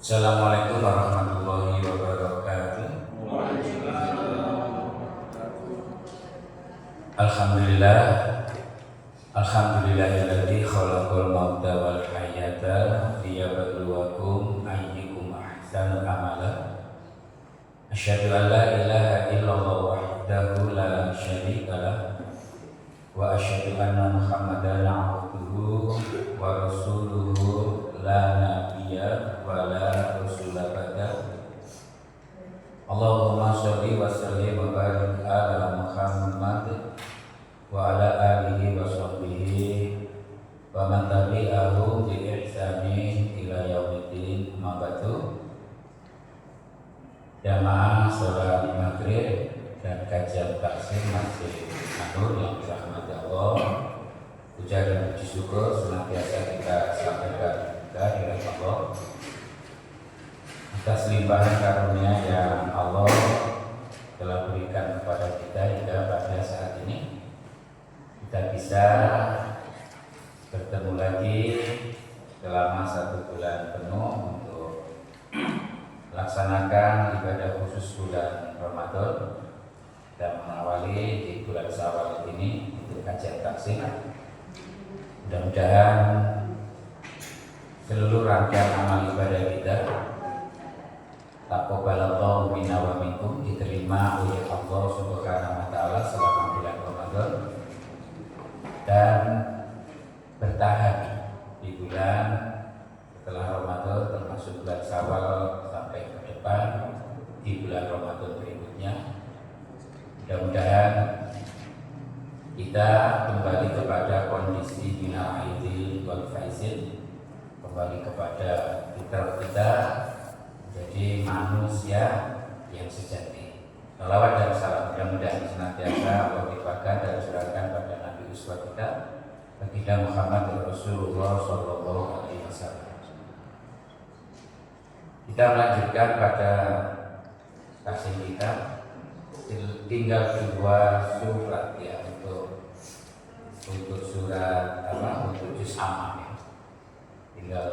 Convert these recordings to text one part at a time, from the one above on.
Assalamualaikum warahmatullahi wabarakatuh. Alhamdulillah, alhamdulillahilladzi khalaqal mauta wal hayata liyabluwakum ayyukum ahsanu amala. Asyhadu an la ilaha illallah wahdahu la syarika lah wa asyhadu anna Muhammadan abduhu wa rasuluhu la nabiyya wa la rasula ba'da. Allahumma sholli wa sallim wa barik ala Muhammad wa ala alihi wa sahbihi wa man tabi'ahum bi ihsanin ila yaumiddin. Ma ba'du. Jamaah salat maghrib dan kajian taksim masih anur yang dirahmati Allah. Puja dan puji syukur senantiasa kita sampaikan kehadirat Allah atas limpahan karunia yang Allah telah berikan kepada kita hingga pada saat ini kita bisa bertemu lagi selama 1 bulan penuh untuk melaksanakan ibadah khusus bulan Ramadan dan mengawali di bulan Syawal ini untuk kajian taksim. Mudah-mudahan seluruh rangkaian amal ibadah kita taqabbalallahu minna wa minkum diterima oleh Allah Subhanahu wa taala selama bulan Ramadan dan bertahan di bulan setelah Ramadan termasuk bulan Syawal sampai ke depan di bulan Ramadan berikutnya. Mudah-mudahan kita kembali kepada kondisi minal aidin wal faizin, kembali kepada fitrah kita jadi manusia yang sejati. Salawat dan salam mudah-mudahan senantiasa Allah limpahkan dan curahkan pada Nabi uswah kita baginda Muhammad Rasulullah sallallahu alaihi wasallam. Kita melanjutkan pada kajian kita, tinggal 2 surat ya untuk surat untuk juz amma ya. Tinggal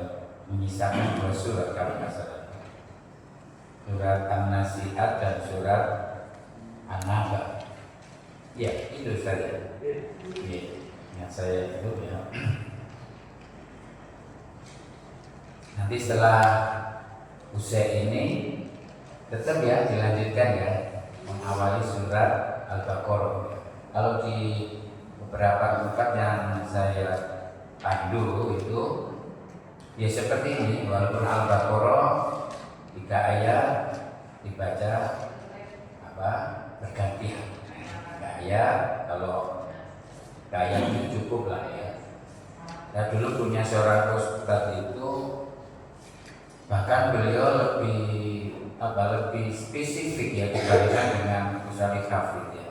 menyisakan 2 surat kalau nggak salah. Surat An-Nasihat dan surat An-Naba. Ya, itu saja. Ya, yang saya itu ya. Nanti setelah usai ini tetap ya dilanjutkan ya mengawali surat Al-Baqarah. Kalau di beberapa tempat yang saya pandu itu ya seperti ini, walaupun Al-Baqarah 3 ayat dibaca bergantian. 3 ayat, kalau 3 ayat itu cukup lah ya. Saya dulu punya seorang ustaz itu bahkan beliau lebih spesifik ya dibandingkan dengan Ustaz Hafid ya.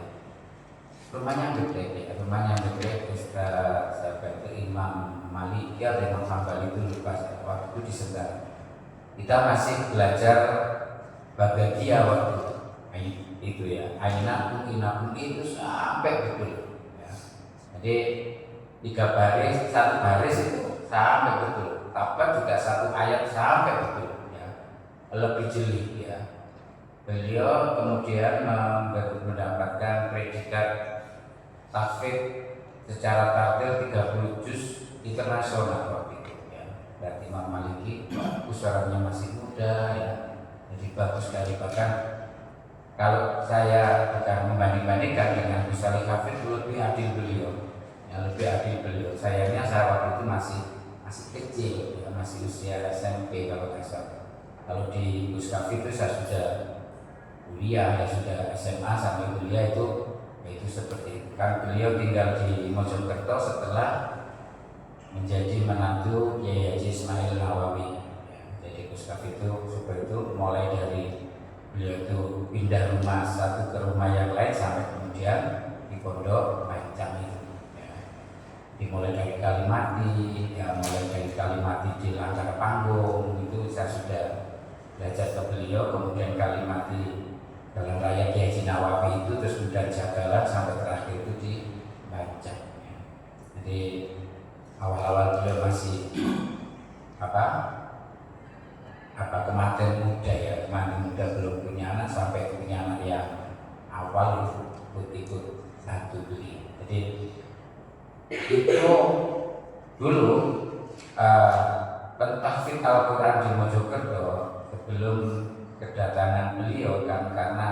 Rumahnya gede ya, rumahnya gede. Ustaz itu Imam Malik ya, Imam Hambali itu lupa waktu itu di Sendang. Kita masih belajar Baghadia waktu itu ya, Ainakum itu sampai betul ya. Jadi 3 baris, 1 baris itu sampai betul. Tabat juga 1 ayat sampai betul ya, lebih jeli ya. Beliau kemudian mendapatkan predikat tahfidz secara tartil 30 juz internasional waktu itu ya. Dan Imam Maliki suaranya masih muda ya, jadi bagus sekali. Bahkan kalau saya bukan membanding-bandingkan dengan Ustaz Hafid, lebih adil beliau ya, lebih adil beliau. Sayangnya saya waktu itu masih kecil ya, masih usia SMP kalau nggak salah. Kalau di Gus Hafid itu saya sudah kuliah ya, sudah SMA sampai kuliah itu ya, itu seperti itu kan. Beliau tinggal di Mojokerto setelah menjadi menantu Kiai Haji Ismail Nawawi ya. Jadi Gus Hafid itu seperti itu, mulai dari beliau itu pindah rumah satu ke rumah yang lain sampai kemudian di Pondok Maicang itu ya. Dimulai dari Kalimati ya, mulai dari Kalimati di Langgar Panggung itu saya sudah belajar ke beliau, kemudian Kalimati Jalan Raya Kiai Haji Nawawi itu, terus kemudian Jagalan sampai terakhir itu di Maicang ya. Jadi awal-awal beliau masih kematian muda ya, kematian muda belum punya anak sampai punya anak yang awal itu ikut bantu beliau. Jadi itu dulu pentahfidz Al-Quran di Mojokerto sebelum kedatangan beliau kan, karena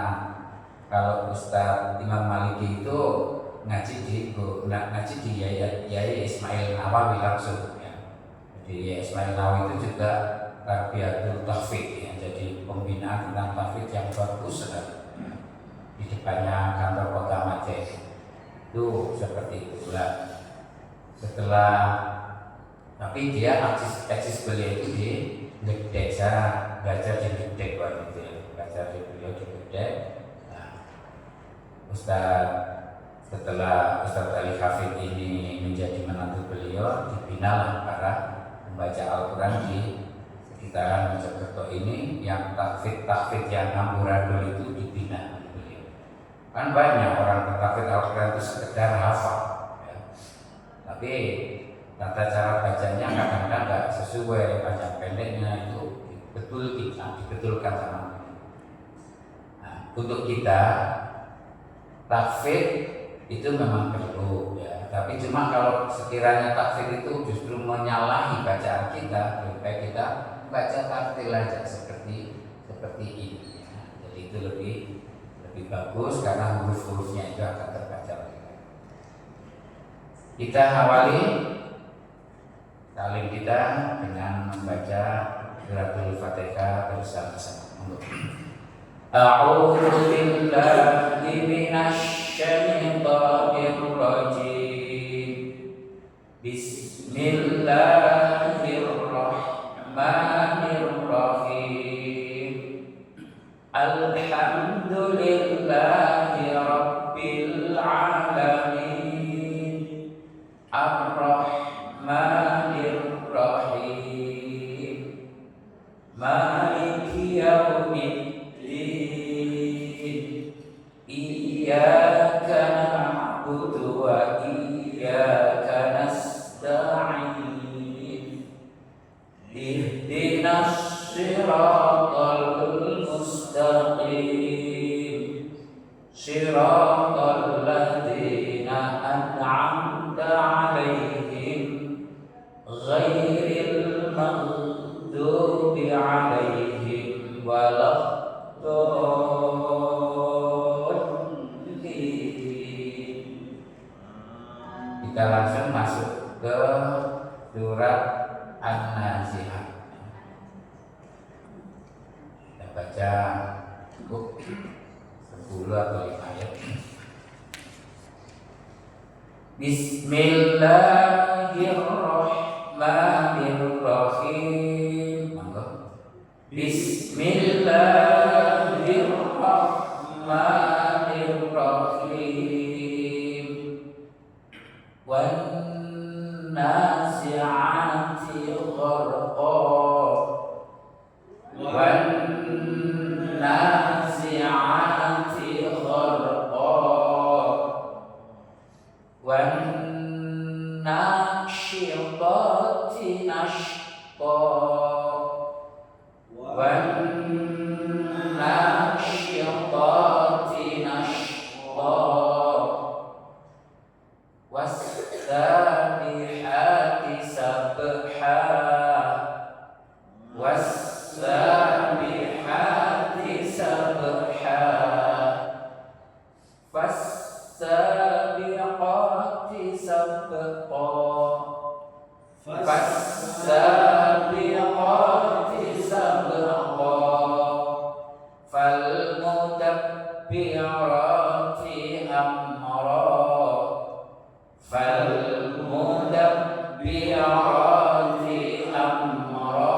kalau Ustadz Imam Maliki itu ngaji di Yai Ismail Nawawi langsung ya. Jadi Yai Ismail Nawawi itu juga Tarbiyatul Tahfidz ya, jadi pembinaan tentang tahfidz yang bagus sekali di depannya kantor Kota Aceh itu seperti itulah. Setelah tapi dia eksis beliau itu di Gedek, saya belajar di Gedek waktu itu ya, belajar di beliau di Gedek. Setelah Ustadz Ali Hafid ini menjadi menantu beliau, dibinalah para membaca Al-Quran di sekitaran Mojokerto ini, yang takfid yang amburadul itu dibina oleh beliau. Kan banyak orang takfid Al-Quran itu sekedar hafal ya. Tapi tata cara bacanya kadang-kadang nggak sesuai, panjang pendeknya itu dibetulkan sama beliau. Nah, untuk kita takfid itu memang perlu ya, tapi cuma kalau sekiranya takfid itu justru menyalahi bacaan kita, lebih baik kita baca tartil aja seperti ini ya. Jadi itu lebih bagus karena huruf-hurufnya itu akan terbaca lebih baik. Kita awali talim kita dengan membaca suratul Fatihah bersama-sama. A'udzu billahi minasy syaithanir rajim. Bismillahirrahmanirrahim. Alhamdulillahi rabbil alamin. Ar-Rahmanir Rahim. Maliki yaumiddin. Iyyaka na'budu wa iyyaka nasta'in. Ihdinas siratal mustaqim. Siratal ladzina an'amta 'alaihim ghairil maghdubi 'alaihim waladdallin. Kita langsung masuk ke surat An-Nazi'at. Kita baca cukup 10 atau 5 ayat. Bismillahirrahmanirrahim. Bismillahirrahmanirrahim. Wan nazi'ati gharqa. Wan nazi'ati gharqa. Wan nasyitati nashqa. Wan nasyitati nashqa. Was-sabihati sabha. Was-sabihati sabha. Fas-sabiqati sabqa. Fas-sabiqati sabqa. Fal-mudabbirati amra. Fal-mudabbirati amra.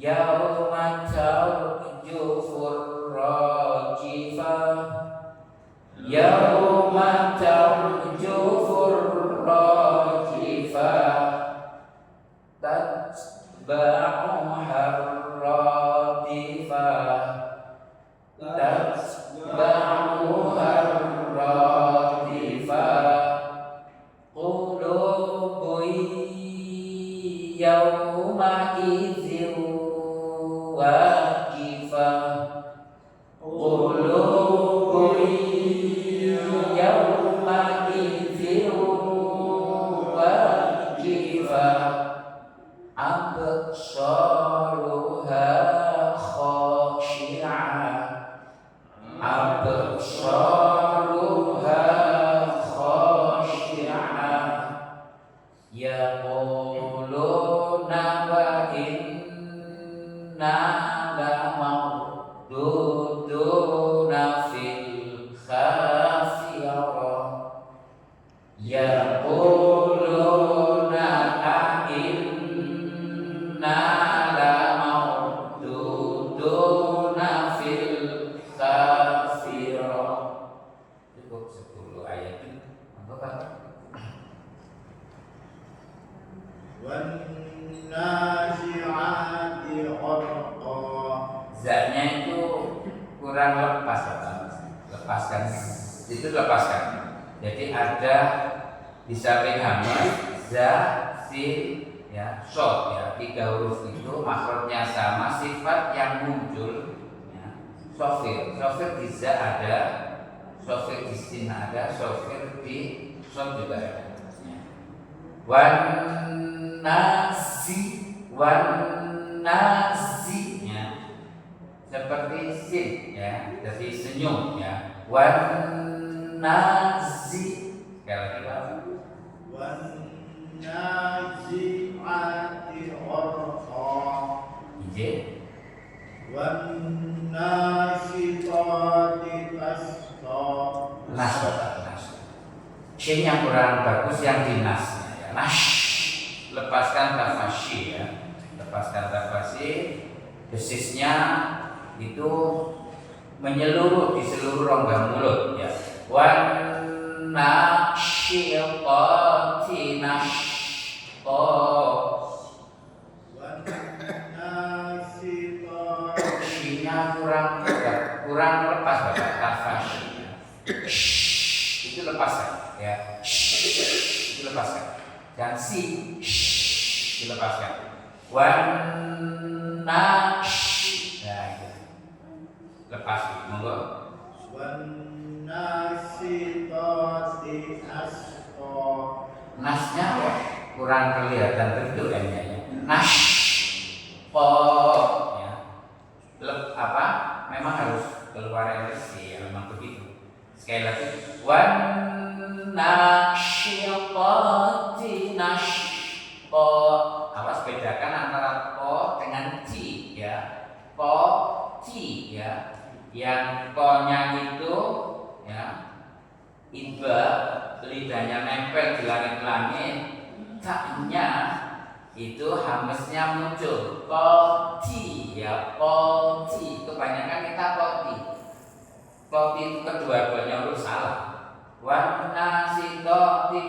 Yawma tarjufur rajifah. Yawma tarjufur rajifah. Tatba'uha ar-radifah. Tatba'uha ar-radifah. Qulubun yawma idzin absaruha khashi'ah absaruha khashi'ah yaquluna wa inna lamawduduna fil khafirah yaquluna a inna lamawduduna fil khafirah. Cukup 10 ayat itu. Apa? Wan nazi'ati gharqa. Zatnya itu kurang lepas, lepaskan itu lepaskan. Jadi ada di samping hamzah, za, sin, ya, shod, ya, 3 huruf itu makhrajnya sama, sifat yang muncul, ya, sofir di za ada, sofir di sin ada, sofir di shod juga ada. Ya. Wan nasi, ya, seperti sin, ya, jadi senyum, ya. Wan nazi, sekali lagi Wan nazi'ati gharqa. izin. Wan nasitati nasqa. Nas. Shin yang kurang bagus yang di nasnya, ya. Nas, lepaskan tafasyi, ya, lepaskan tafasyi, desisnya itu menyeluruh di seluruh rongga mulut, ya. Wan nasyiqati nashqa. Wan nasitati. Syinya kurang lepas, Bapak, tafasyi. Itu lepaskan, ya. Itu lepaskan. Dan si dilepaskan. Wan nash, nah itu lepas, monggo. Wan nasitati nasqa. Nasnya kurang kelihatan betul M-nya, ya. Nash, ya. Apa? Memang harus keluar LC, ya, memang begitu. Sekali lagi, wan nasyiqati nashqa. Awas bedakan antara ko dengan ci, ya. Ko, ci, ya. Yang ko-nya itu, ya, iba, lidahnya nempel di langit-langit, tak-nya itu hamzahnya muncul. Qati, ya, qati. Kebanyakan kita qati. Qati itu kedua-duanya huruf salah. Wan nasitati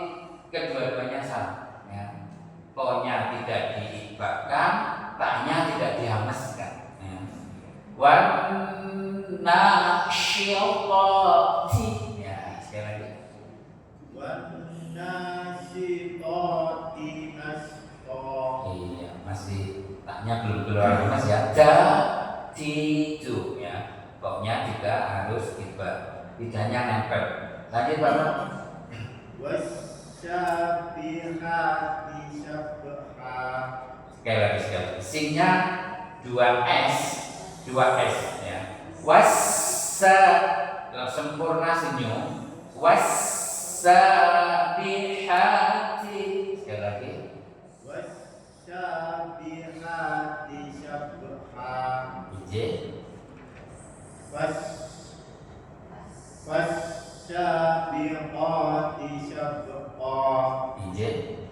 kedua-duanya salah, ya. Ko-nya tidak diibahkan, tak-nya tidak dihamzahkan, ya. Wan nasyiqati, ya, sekali lagi. Wan nasitati nasqa. Iya, masih taknya belum keluar mas, ya. Itu, ya. Koknya juga harus tiba, lidahnya nempel. Lanjut, Bapak. Wasyabihati syabha. Sekali lagi. Singnya 2 S, ya. Wasa, sempurna senyum. Wasabihati, sekali lagi. Wasyabihati syabha. Izin. Wasyabihati syabha. Izin.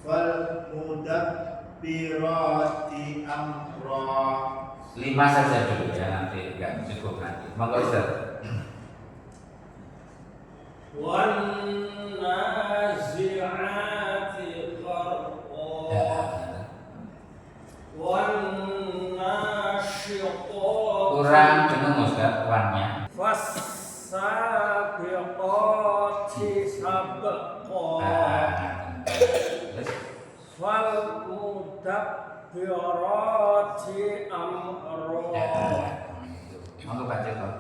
Wal mudabbirati amra. 5 saja dulu, ya, nanti enggak cukup nanti. Monggo Ustaz. Wan nazi'ati gharqa. Wan nasyiqati. Kurang dengung Ustaz wannya. Fassabiqati sabqa. Terus Fal mudabbirati amra. monggo baca Pak.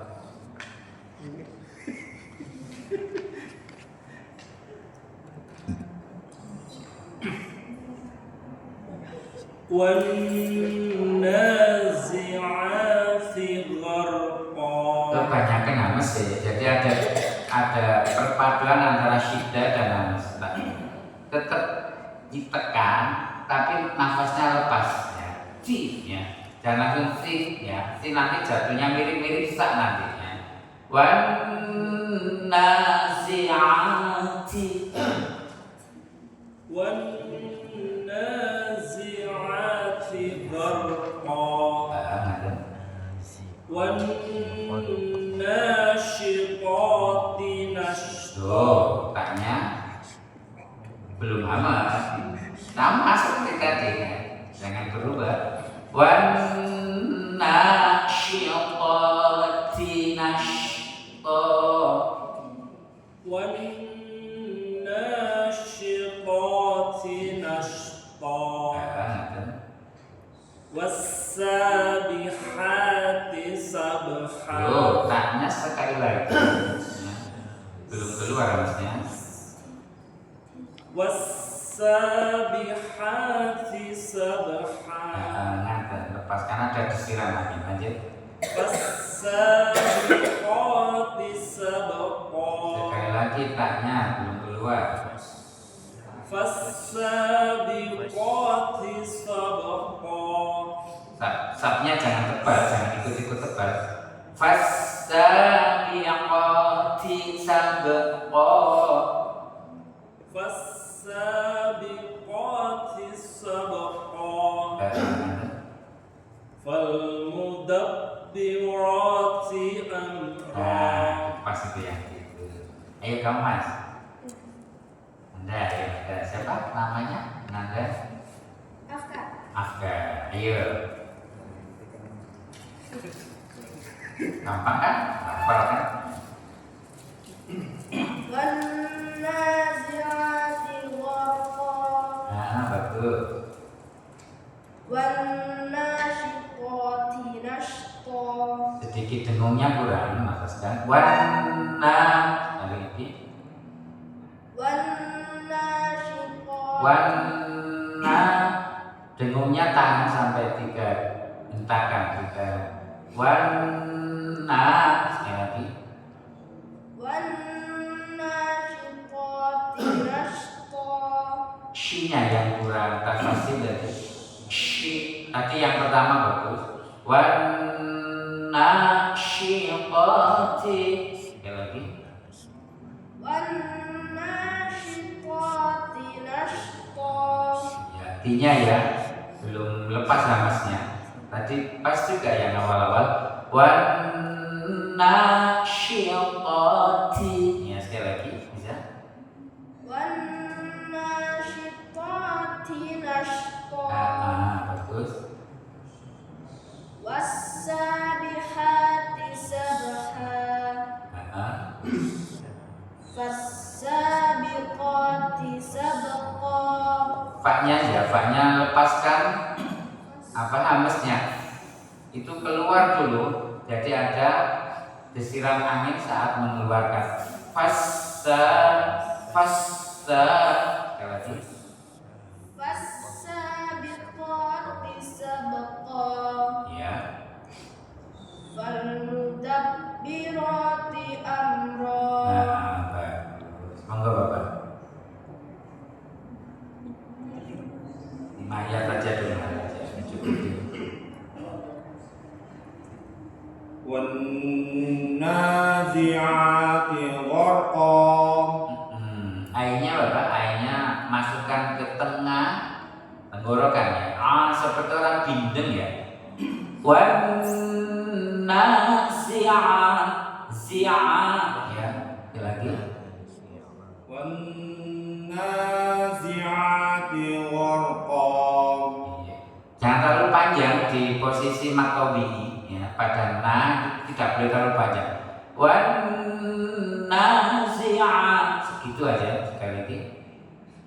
والنازعات غرقا. Kebanyakan hamas ya. Jadi ada perpaduan antara syiddah dan hamas. Tetap ditekan, tapi nafasnya lepas ya. Ti ya. Jangan langsung ti ya. Ti nanti jatuhnya mirip-mirip sak nanti ya. Wan nazi'ati والنازعات غرقا والناشطات نشطا. Tanya belum hamas sama seperti tadi ya. Jangan berubah. Wan nasyiqati nashta والناشطات نشطا والسابحات سبحا. Tanya sekali lagi ya. Belum keluar hamasnya. والسابحات سبحا. Lepaskan ada desiran lagi lanjut. والسابقات سبقا. Sekali lagi taknya belum keluar. فالسابقات سبقا. Sabnya jangan tebal, jangan ikut-ikut tebal. Fasabiqati sabqa. فالسابقات سبقا. فالمدبرات أمرا. Pas itu ya. Ayo kamu mas. Anda ya, siapa namanya? Nanda? Afgan. Ayo. Gampang kan? Hafal kan? والنازعات غرقا Bagus. والناشطات نشطا. Sedikit dengungnya kurang, Mas Asdan. Warna lagi. والناشطات. Warna dengungnya tahan sampai 3 hentakan 3. Warna sekali lagi. والناشطات نشطا. Shi-nya yang kurang terfasil dari shi. Tadi yang pertama bagus. Warna syiqati. Sekali lagi. والناشطات نشطا. Ya, tinya ya belum lepas hamasnya. Tadi pas juga yang awal-awal. Warna syiqati. Ya sekali lagi bisa. والناشطات نشطا. Bagus. والسابحات سبحا. فالسابقات سبقا. Faknya ya, faknya lepaskan apa hamasnya. Itu keluar dulu. Jadi ada desiran angin saat mengeluarkan. Fassa sekali lagi. فالسابقات سبقا. Ya. فالمدبرات أمرا. Bagus. Monggo Bapak. 5 ayat aja dulu aja. Cukup. والنازعات غرقا. Airnya Bapak, airnya masukkan ke tengah tenggorokan ya. Seperti orang bindeng ya. Wan nazi'at zi'at ya. Lagi. والنازعات غرقا. Jangan terlalu panjang di posisi makawi ya. Pada na tidak boleh terlalu panjang. Wan nazi'at segitu aja sekali lagi.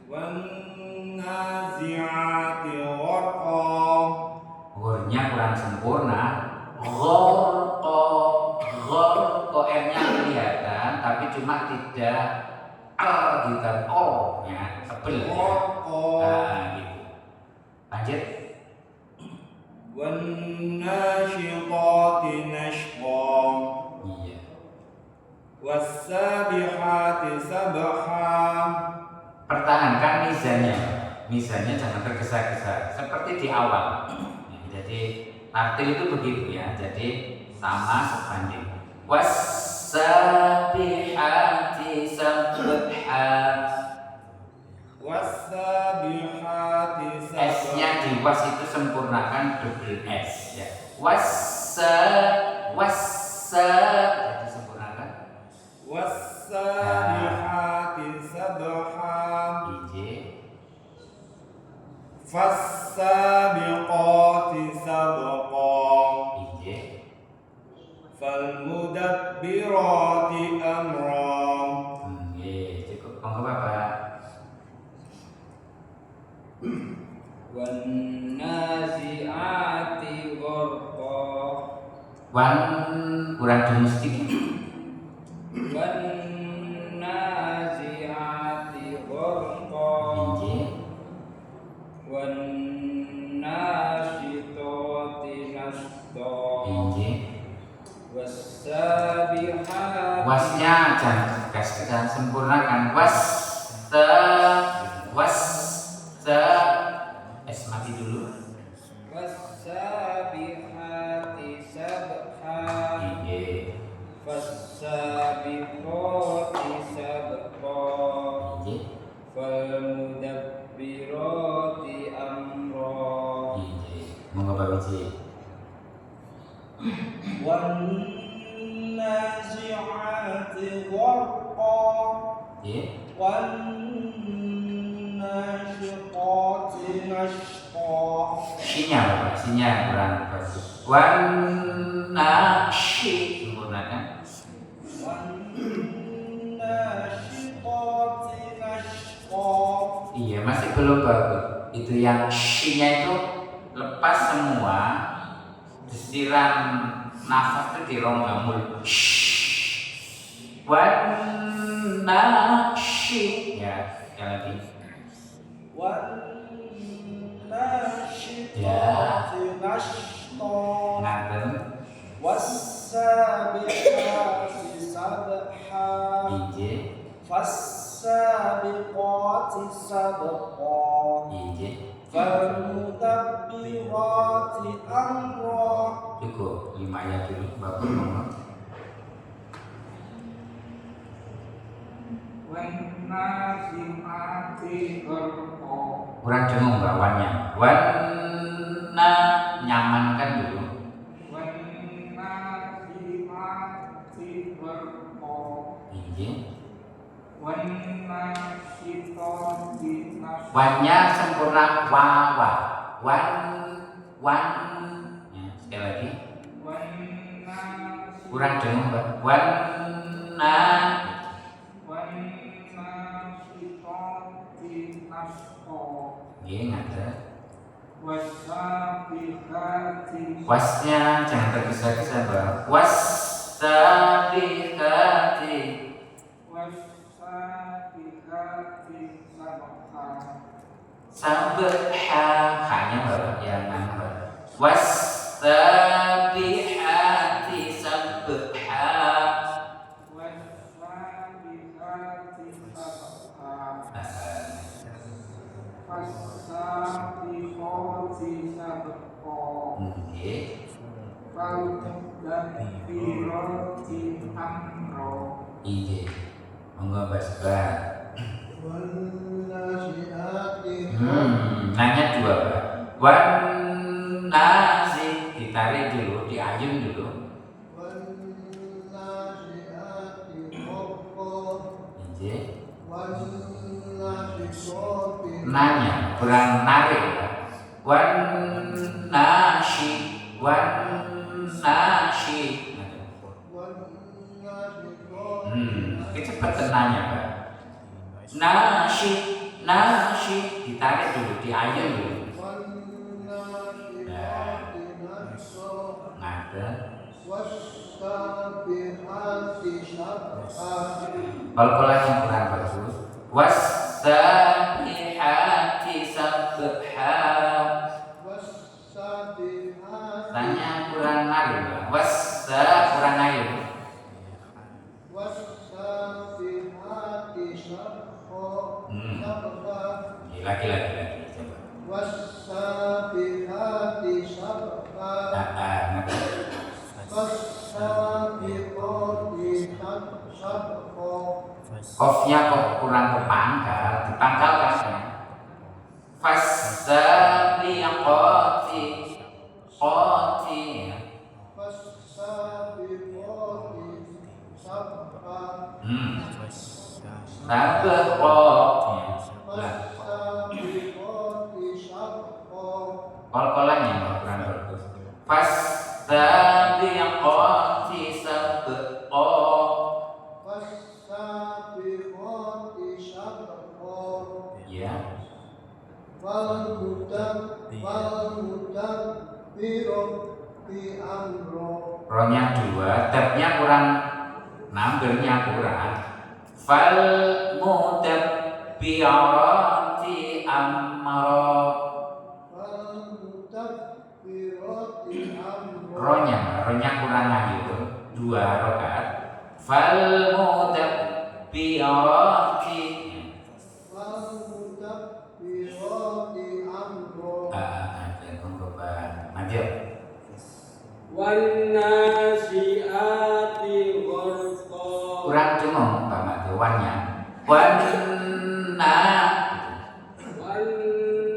والنازعات غرقا. Hurufnya kurang sempurna. Gharqa R-nya kelihatan tapi cuma tidak gitu. Ya, tebel ya. غرقا. Gitu. Lanjut. misalnya jangan tergesa-gesa seperti di awal. Jadi tartil itu begitu ya. Jadi sama sebanding. Was-sabihati sabha. Was-sabihati S-nya di was itu sempurnakan double S ya. Jadi sempurnakan. Was-sabihati sabha. Ije. Fas-sabiqati sabqa. Ije. Fal-mudabbirati amra. Cukup. Monggo Bapak. wan nazi'ati gharqa Wan kurang domestik. wan nazi'ati gharqa Ije. wan nasyitati nashta Ije. was-sabihati Wasnya jangan tegas, sempurnakan. S mati dulu. was-sabihati sabha Ije. was-sabiqati sabqa Ije. fal-mudabbirati amra Ije. Monggo Pak Wiji. wan nazi'ati gharqa Ije. wan nasyiqati nashqa Sinya Bapak, sinya kurang bagus. Wan nasyi sempurnakan. wan nasyiqati nashqa Iya, masih belum bagus. Itu yang sinya itu lepas semua. Desiran nafas itu di rongga mulut. Wan nasyi. Ya, sekali lagi. wan nasyiqati nashqa Ngaten. was-sabihati sabha Ije. fas-sabiqati sabqa Ije. fal-mudabbirati amra Cukup 5 ayat dulu Bapak monggo. wan nazi'ati gharqa Kurang dengung bawannya. Wan nyamankan dulu. wan nazi'ati gharqa Ije. wan nasyitati nashqa Wannya sempurna wawa. Wan. Ya, sekali lagi. wan Kurang dengung Pak. Wan nasyitati nashqa Nggih, ngaten. was-sabihati Wasnya jangan tergesa-gesa, Mbak. Was-sabihati. was-sabihati sabha Sabha hanya Mbak yang Mbak. Was-sabihati sabha. was-sabihati sabha was-sabiqati sabqa Nggih. fal-mudabbirati amra Iya. Monggo Mbak Sebar. Nanya 2 Pak. Wan nasi ditarik dulu, diayun dulu. Iya. Nanya, kurang narik Pak. Wan nasi. Kecepatan nanya Pak. Nasi ditarik dulu, diayun dulu. Ngaten. Pal-palan yang kurang bagus. Was-sabihati sabha. Tanya kurang narik Pak. Kurang narik. Lagi. was-sabiqati sabqa was-sabiqati sabqa. Qafnya kok kurang kepangkal, dipangkalkan. Fasabiqati qati ya. Was-sabiqati sabqa Sabqa. was-sabiqati sabqa. Kol-kolannya kurang bagus. Fasabiqati sabqa. Was-sabiqati sabqa. Ya. Wal-mudabbirati amra. Rohnya 2, tabnya kurang, numbernya kurang. Fal mudabbirati amra. Wal-mudabbirati amra. Rohnya kurang ayu, 2 rakaat. Fal mudabbirati. Wal-mudabbirati amra. Maju. wan nasiati gharqa Kurang cuma Pak Madu wannya. Wanna. wan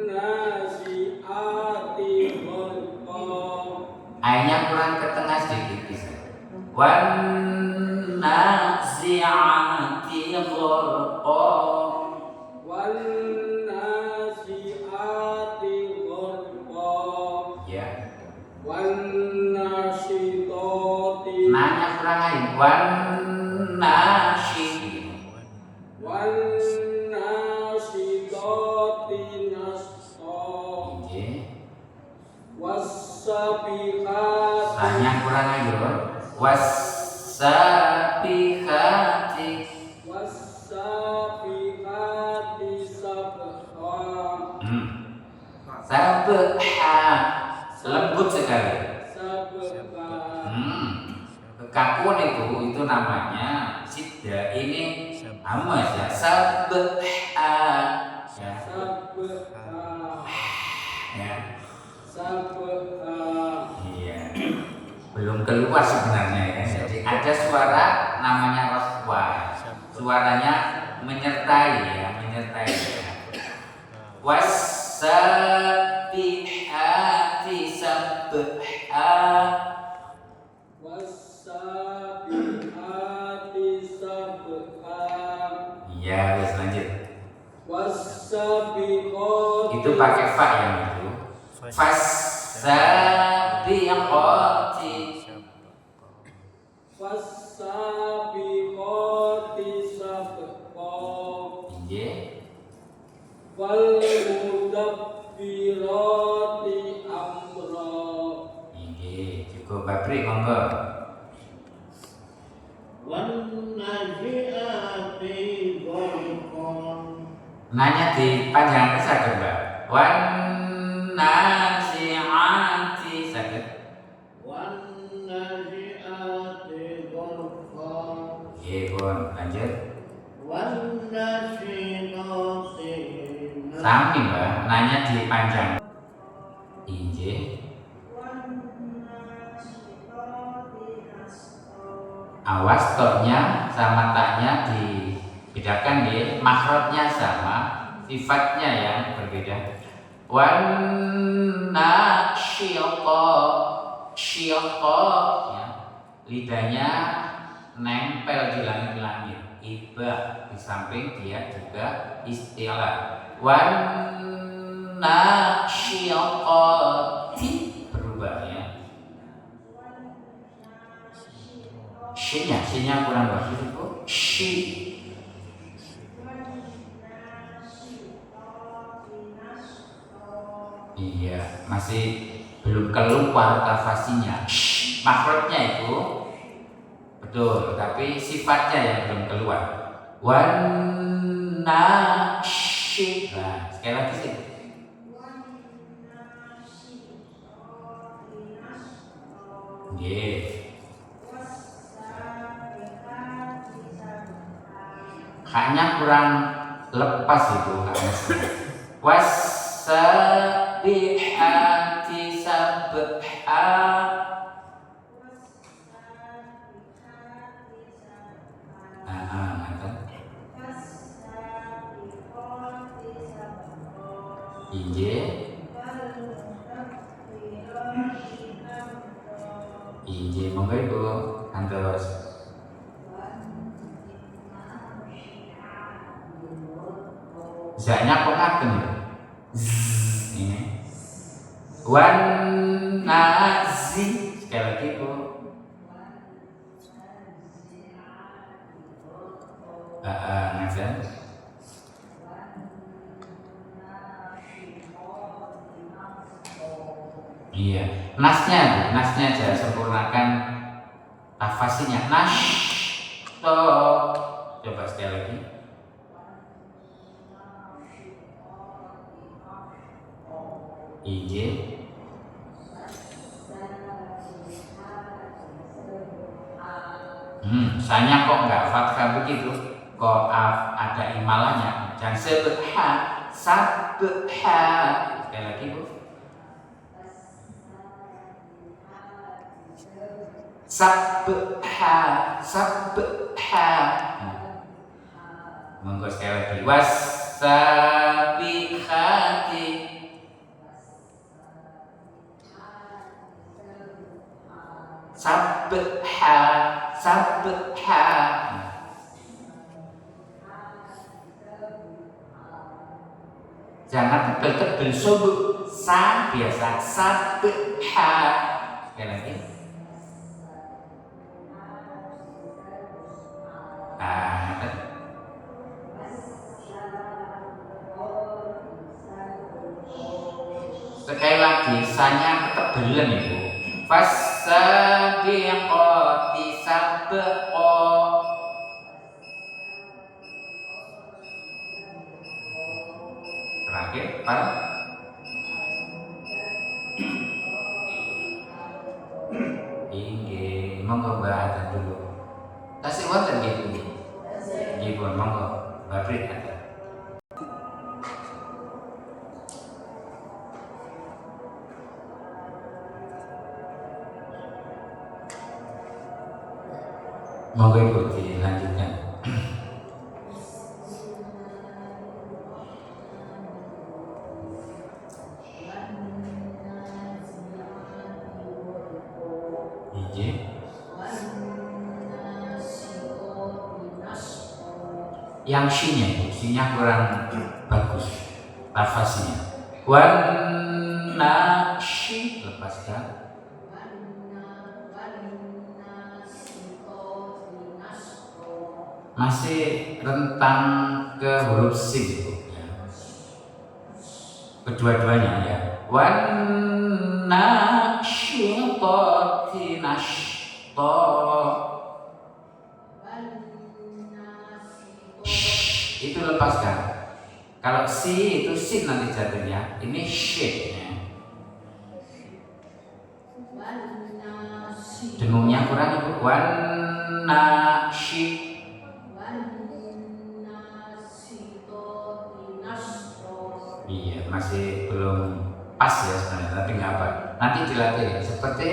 nasiati gharqa Ayahnya kurang ke tengah sedikit bisa. Wanna si'ati gharqa. wan nasiati gharqa Ya. wan nasitati Nanya kurang ayu. Wanna shi. wan nasitati nasqa Oke. was-sabiqati Nanya kurang ayu. Was-sabiqati. was-sabiqati sabqa Sabha. Lembut sekali. sabqa Kekakuan itu namanya sidda ini amas ya. Sabha. Ya. Ya. Iya. Belum keluar sebenarnya ya. Jadi ada suara namanya roswa. Suaranya menyertai ya, menyertai. Was-sabihati sabha. was-sabiqati sabqa Iya, wis lanjut. was-sabiqati Itu pakai fa yang itu. Fas-sabiqati. was-sabiqati sabqa Iya. wal-mudabbirati amra Iya, cukup Babri monggo. Wan-nazi'ati gharqan. Nanya di panjang sakit Mbak. Wan nasi'ati sakit. Wan-nazi'ati gharqan. Iya pun lanjut. Wan-nazi'ati Sami Mbak. Nanya di panjang. Iya. Awas toknya sama taknya dibedakan ya. Makhrajnya sama, sifatnya yang berbeda. Wan nasyiqa syiqa ya. Lidahnya nempel di langit-langit. Iba di samping dia juga istilah. Wan nasyiqati berubah ya. Shin-nya kurang bagus itu. Shi. Iya, masih belum keluar kafasinya. Makhrajnya itu betul, tapi sifatnya yang belum keluar. Wan nashi. Nah, sekali lagi sih. Nggih. Haknya kurang lepas itu haknya. Was Injih. Injih, monggo Ibu kantos. Zanya kok ngaten ya? Ini. Wan nazi, sekali lagi Bu. Ngaten. Iya, nasnya Bu, nasnya aja sempurnakan tafasinya. Nas to. Coba sekali lagi. Iya. Saya kok nggak fathah begitu, kok ada imalahnya. Jangan sebha, sabha. Sekali lagi Bu. Sabha, sabha. Monggo sekali lagi. Wasabiqati. Sabha, sabha. Jangan tebel-tebel subuh. Sa biasa, sabha. Sekali lagi. Sekali lagi, sanya ketebelan Ibu. Fasabiqati sabqa. Terakhir, Pak. Inggih, monggo Mbak dulu. Tasik wonten nggih Bu. Nggih pun monggo. Mbak Frit. Monggo Ibu dilanjutkan. Yang sinya kurang bagus lafaznya. Wannashi, lepaskan. Masih rentang ke huruf sin ya. Kedua-duanya ya. Wannashitati nashta. Itu lepaskan. Kalau si itu sin nanti jatuhnya. Ini shit ya. Dengungnya kurang Ibu. Wannashi. Iya, masih belum pas ya sebenarnya, tapi nggak apa. Nanti dilatih seperti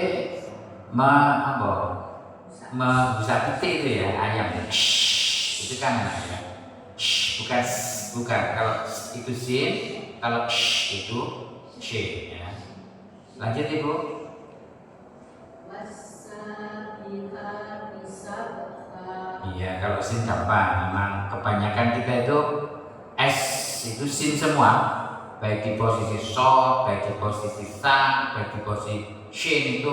bisa petik itu ya ayam ya. Itu kan enak ya. Bukan kalau itu sin, kalau itu sh ya. Lanjut Ibu. Iya, kalau sin gampang. Memang kebanyakan kita itu S itu sin semua. Baik di posisi so, baik di posisi sa, baik di posisi shin itu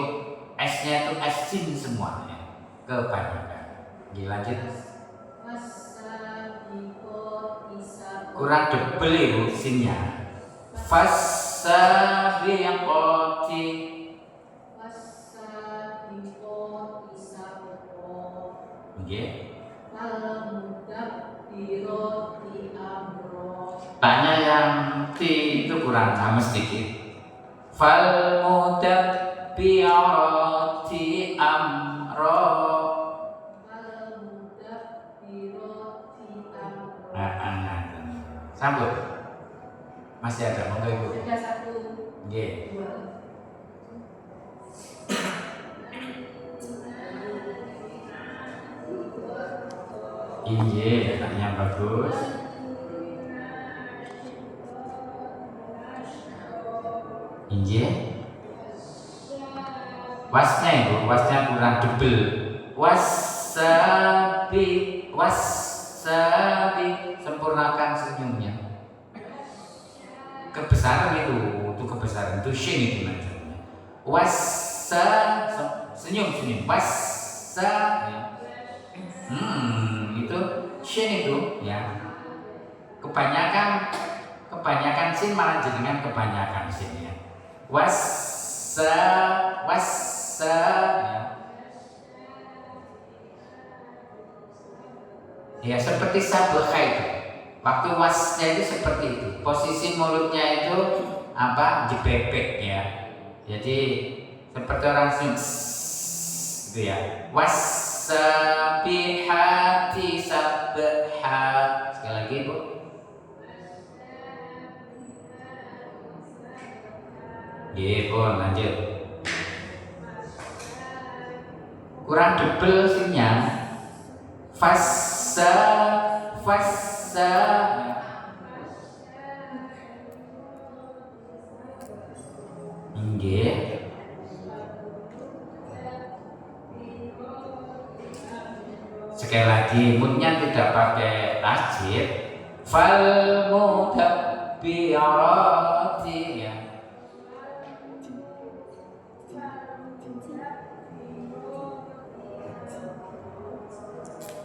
S-nya itu S sin semuanya. Kebanyakan. Dilanjut. Kurang debel Ibu sinnya. Fasabiqati. Nggih. Tanya yang ti itu kurang sama sedikit. Fal mudabbirati amra. Sambut. Masih ada, monggo Ibu. Ada satu. Nggih. Iya, tanya bagus. Injih. Wasnya itu, wasnya kurang debel. Wasabi, sempurnakan senyumnya. Kebesaran itu kebesaran itu shin itu namanya. Senyum. Wasa, ya. Itu shin itu, ya. Kebanyakan sin malah jadikan kebanyakan sin, ya. Wasa, ya. Ya seperti sabukha itu. Waktu wasnya itu seperti itu. Posisi mulutnya itu jebebek, ya. Jadi seperti orang senyum gitu, ya. Wasabihati sabha. Sekali lagi, Bu. Iya, Pun, lanjut. Kurang debel sinnya. Fasa. Nggih. Sekali lagi, moodnya tidak pakai tasjid. Fal mudabbirati, ya.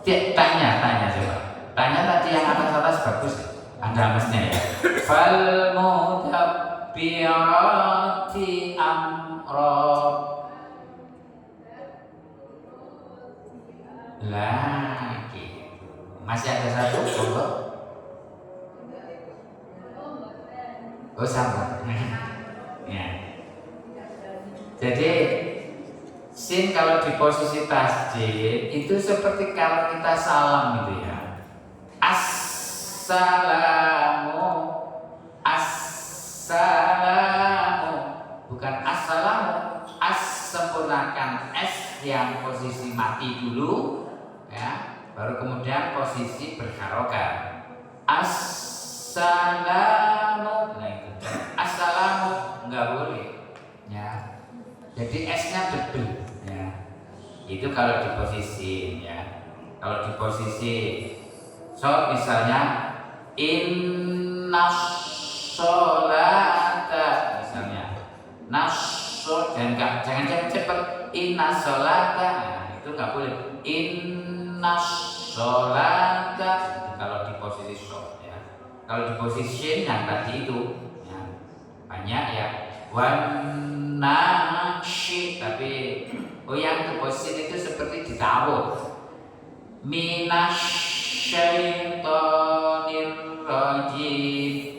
Tanya coba. Tanya tadi yang atas bagus. Ada amasnya, ya. Fal mudabbirati amra. Lagi. Masih ada satu, coba. Oh, sama. Ya. Jadi sin kalau di posisi tasjid itu seperti kalau kita salam gitu, ya. Assalamu, bukan assalamu. Sempurnakan S yang posisi mati dulu, ya, baru kemudian posisi berharokat. Assalamu, nah itu. Assalamu nggak boleh, ya. Jadi S-nya debel, ya. Itu kalau di posisi, ya. Kalau di posisi so misalnya inna sholata misalnya. Jangan cepat. Inna sholata, nah, itu nggak boleh. Inna sholata kalau di posisi so, ya. Kalau di posisi yang tadi itu, ya, banyak, ya. Wanashi, tapi yang di posisi itu seperti ditawur. Minasyaitonir rajim.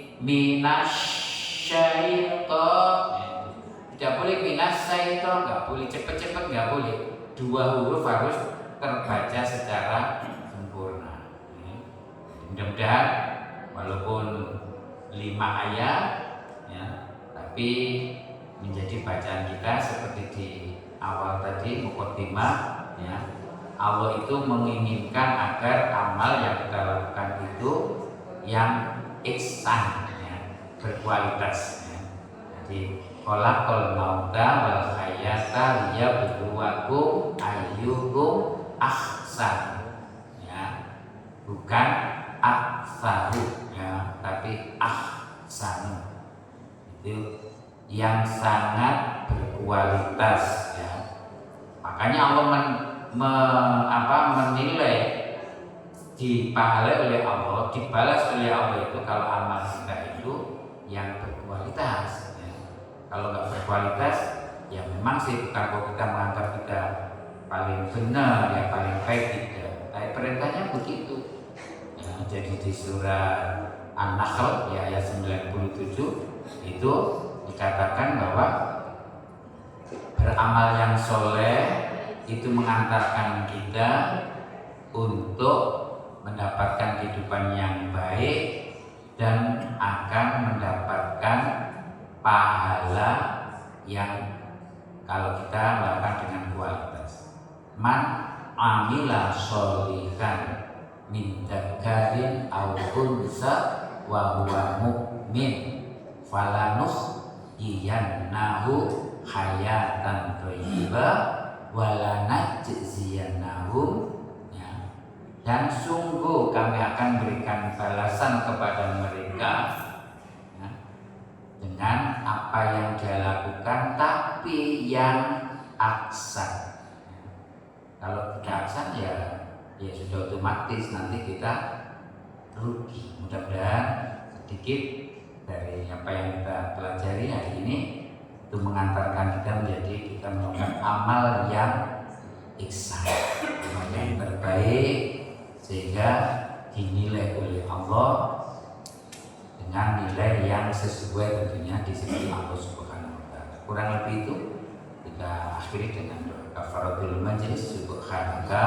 Tidak boleh minasyaiton, nggak boleh cepet-cepet, nggak boleh. 2 huruf harus terbaca secara sempurna. Mudah-mudahan walaupun 5 ayat, ya, tapi menjadi bacaan kita seperti di awal tadi muqaddimah, ya. Allah itu menginginkan agar amal yang kita lakukan itu yang ihsan, ya, berkualitas, ya. Jadi khalaqal mauta wal hayata liyabluwakum ayyukum ahsan, ya. Bukan aksaru, ya, tapi ahsanu. Itu yang sangat berkualitas, ya. Makanya Allah menilai, dipahalai oleh Allah, dibalas oleh Allah itu kalau amal kita itu yang berkualitas, ya. Kalau nggak berkualitas, ya memang sih bukan kok kita menganggap kita paling benar, ya paling baik, tidak. Tapi perintahnya begitu, ya. Jadi di surah An-Nahl, ya, ayat 97 itu dikatakan bahwa beramal yang soleh itu mengantarkan kita untuk mendapatkan kehidupan yang baik dan akan mendapatkan pahala yang kalau kita melakukan dengan kualitas. Man amila sholihan min dzakarin aw unsa wa huwa mu'min falanuh nuhyiyannahu hayatan thayyibah wala najziyannahum, ya. Dan sungguh kami akan berikan balasan kepada mereka, ya, dengan apa yang dia lakukan, tapi yang aksan. Kalau tidak aksan ya sudah otomatis nanti kita rugi. Mudah-mudahan sedikit dari apa yang kita pelajari hari ini itu mengantarkan kita menjadi kita melakukan amal yang ihsan, amal yang terbaik, sehingga dinilai oleh Allah dengan nilai yang sesuai tentunya di sisi Allah Subhanahu wa taala. Kurang lebih itu kita akhiri dengan doa kafaratul majlis. Subhanaka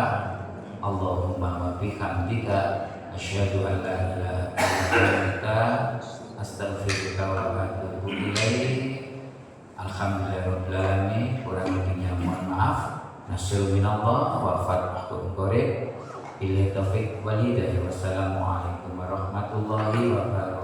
Allahumma wa bihamdika asyhadu an la ilaha illa anta astaghfiruka wa atubu ilaik. Alhamdulillahirabbil alamin. Kurang lebihnya mohon maaf. Nasyukru minallah wa fathun qarib. Billahi taufiq wal hidayah. Wassalamualaikum warahmatullahi wabarakatuh.